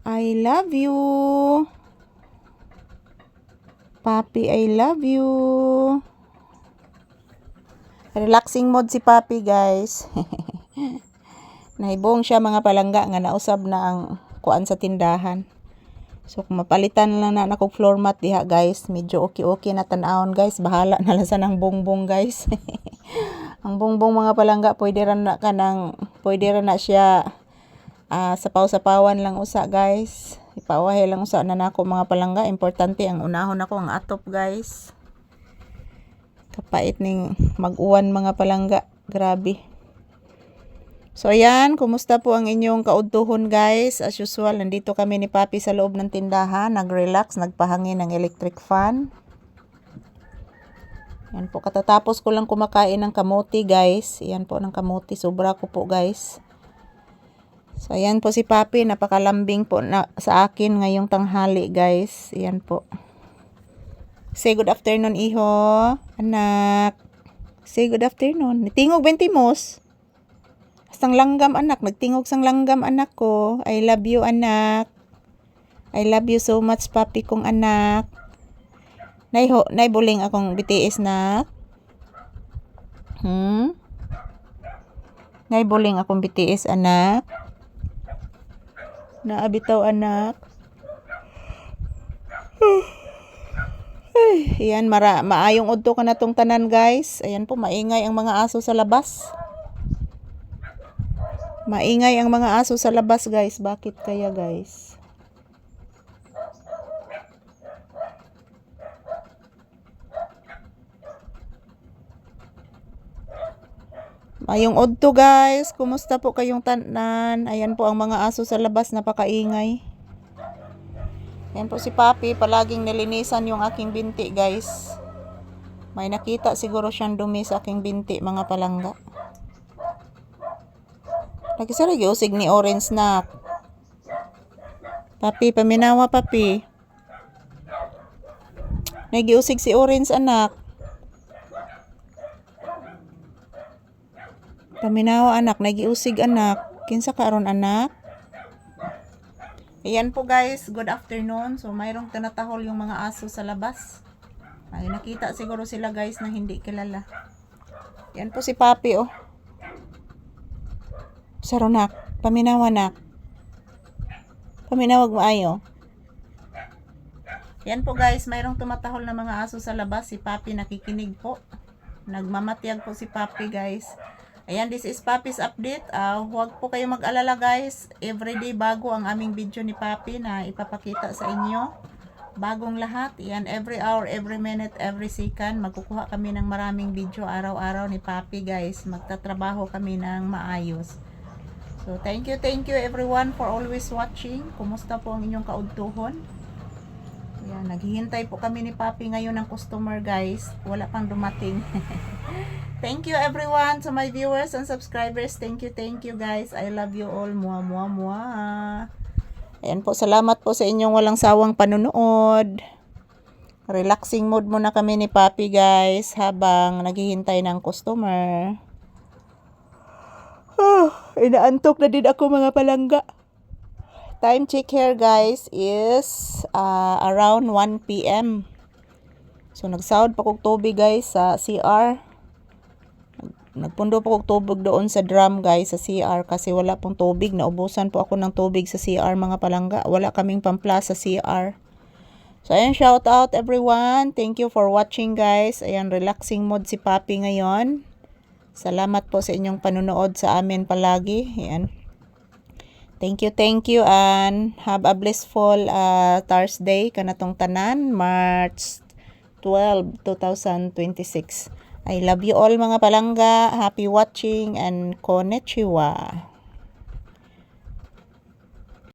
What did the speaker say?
I love you. Papi, I love you. Relaxing mode si Papi, guys. Nahibong siya mga palangga nga nausab na ang kuan sa tindahan. So kung mapalitan lang na akong floor mat diha, guys, medyo okay na tan-awon, guys. Bahala na lang sa nang bongbong, guys. Ang bongbong mga palangga pwede ra na siya sapaw-sapawan lang usa, guys. Ipawahay lang usa na nako mga palangga. Importante ang unahon ako ang atop, guys. Kapait ning mag-uwan mga palangga. Grabe. So ayan, kumusta po ang inyong kaudtuhon, guys? As usual, nandito kami ni Papi sa loob ng tindahan, nag-relax, nagpahangin ng electric fan. Yan po, katatapos ko lang kumakain ng kamuti, guys. Yan po ng kamuti, sobra ko po, guys. So ayan po si Papi, napakalambing po na sa akin ngayong tanghali, guys. Yan po. Say good afternoon, iho. Anak. Say good afternoon. Tingog bentimos. Sang langgam, anak. Nagtingog sang langgam, anak ko. I love you, anak. I love you so much, Papi kong anak. Naibuling akong BTS, nak. Naibuling akong BTS, anak. Naabitaw, anak. Ay, yan, maayong udto ka na tong tanan, guys. Ayan po, maingay ang mga aso sa labas. Maingay ang mga aso sa labas, guys. Bakit kaya, guys? Mayong udto, guys. Kumusta po kayong tanan? Ayan po ang mga aso sa labas, napakaingay. Ayan po si Papi, palaging nilinisan yung aking binti, guys. May nakita siguro siyang dumi sa aking binti, mga palangga. Nagisara giusig ni Orange, nak. Papi, paminawa, Papi. Nagiusig si Orange, anak. Paminawa, anak. Nagiusig, anak. Kinsa karon, anak? Ayan po, guys. Good afternoon. So mayroong tinatahol yung mga aso sa labas. Ay, nakita siguro sila, guys, na hindi kilala. Yan po si Papi, oh. Saronak, paminawa, nak. Paminawag mo ayo. Yan po, guys, mayroong tumatahol na mga aso sa labas. Si Papi nakikinig po. Nagmamatyag po si Papi, guys. Ayan, this is Papi's update. Huwag po kayo mag-alala, guys. Everyday bago ang aming video ni Papi na ipapakita sa inyo. Bagong lahat. Yan, every hour, every minute, every second. Magkukuha kami ng maraming video araw-araw ni Papi, guys. Magtatrabaho kami ng maayos. So, thank you everyone for always watching. Kumusta po ang inyong kaudtuhon? Yan, naghihintay po kami ni Papi ngayon ng customer, guys. Wala pang dumating. Thank you everyone to my viewers and subscribers. Thank you guys. I love you all. Mua mua mua. Ayan po, salamat po sa inyong walang sawang panunood. Relaxing mode muna kami ni Papi, guys, habang naghihintay ng customer. Inaantok na din ako, mga palangga. Time check here, guys, is around 1 PM. So nagsahod pa kog tubig, guys, sa CR. Nagpundo po kog tubig doon sa drum, guys, sa CR kasi wala pong tubig. Naubusan po ako ng tubig sa CR, mga palangga. Wala kaming pamplas sa CR. So ayan, shout out everyone. Thank you for watching, guys. Ayan, relaxing mode si Papi ngayon. Salamat po sa inyong panunood sa amin palagi. Ayan. Thank you and have a blissful Thursday kanatong tanan, March 12, 2026. I love you all, mga palangga. Happy watching and konnichiwa.